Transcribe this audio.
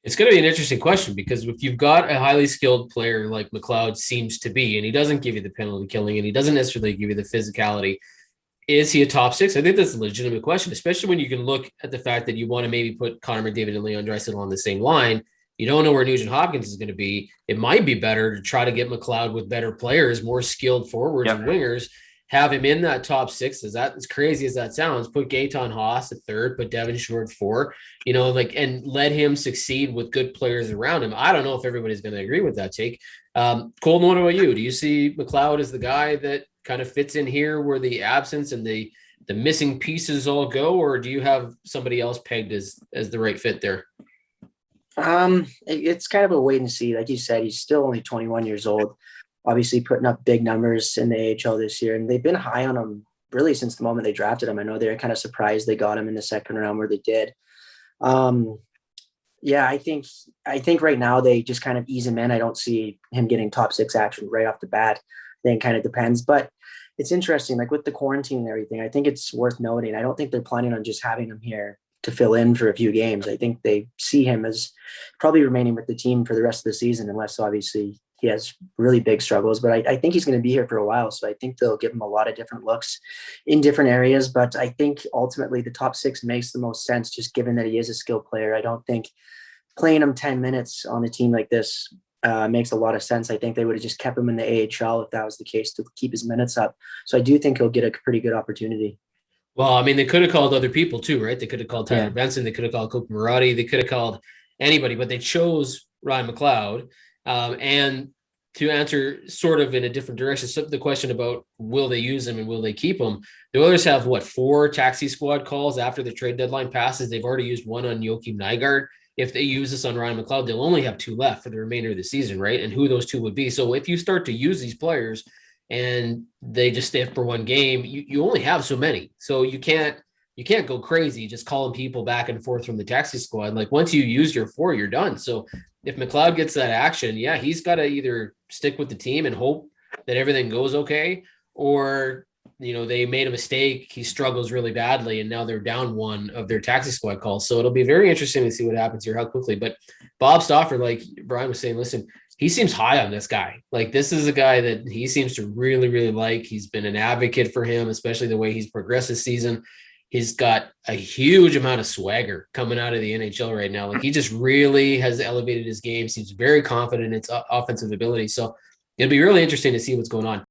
It's going to be an interesting question because if you've got a highly skilled player like McLeod seems to be, and he doesn't give you the penalty killing and he doesn't necessarily give you the physicality, is he a top six? I think that's a legitimate question, especially when you can look at the fact that you want to maybe put Connor McDavid and Leon Draisaitl on the same line. You don't know where Nugent Hopkins is going to be. It might be better to try to get McLeod with better players, more skilled forwards and wingers, have him in that top six. Is that as crazy as that sounds? Put Gaetan Haas at third, put Devin Shore at four, and let him succeed with good players around him. I don't know if everybody's going to agree with that take. Colton, what about you? Do you see McLeod as the guy that kind of fits in here where the absence and the missing pieces all go, or do you have somebody else pegged as the right fit there? It's kind of a wait and see. Like you said, he's still only 21 years old, obviously putting up big numbers in the AHL this year. And they've been high on him really since the moment they drafted him. I know they were kind of surprised they got him in the second round where they did. Yeah, I think right now they just kind of ease him in. I don't see him getting top six action right off the bat. I think it kind of depends, but it's interesting. Like with the quarantine and everything, I think it's worth noting. I don't think they're planning on just having him here to fill in for a few games. I think they see him as probably remaining with the team for the rest of the season, unless obviously he has really big struggles. But I think he's going to be here for a while. So I think they'll give him a lot of different looks in different areas. But I think ultimately the top six makes the most sense, just given that he is a skilled player. I don't think playing him 10 minutes on a team like this makes a lot of sense. I think they would have just kept him in the AHL if that was the case, to keep his minutes up. So I do think he'll get a pretty good opportunity. Well, I mean, they could have called other people too, right? They could have called Tyler Benson. They could have called Coop Marotti. They could have called anybody, but they chose Ryan McLeod. And to answer sort of in a different direction, so the question about will they use him and will they keep him? The Oilers have, 4 taxi squad calls after the trade deadline passes. They've already used one on Joakim Nygard. If they use this on Ryan McLeod, they'll only have 2 left for the remainder of the season, right? And who those 2 would be. So if you start to use these players and they just stay for one game, you only have so many. So you can't go crazy just calling people back and forth from the taxi squad. Like once you use your 4, you're done. So if McLeod gets that action, yeah, he's got to either stick with the team and hope that everything goes okay, or they made a mistake, he struggles really badly, and now they're down 1 of their taxi squad calls. So it'll be very interesting to see what happens here, how quickly. But Bob Stauffer, like Brian was saying, listen, he seems high on this guy. Like this is a guy that he seems to really, really like. He's been an advocate for him, especially the way he's progressed this season. He's got a huge amount of swagger coming out of the NHL right now. Like he just really has elevated his game. Seems very confident in its offensive ability. So it'll be really interesting to see what's going on.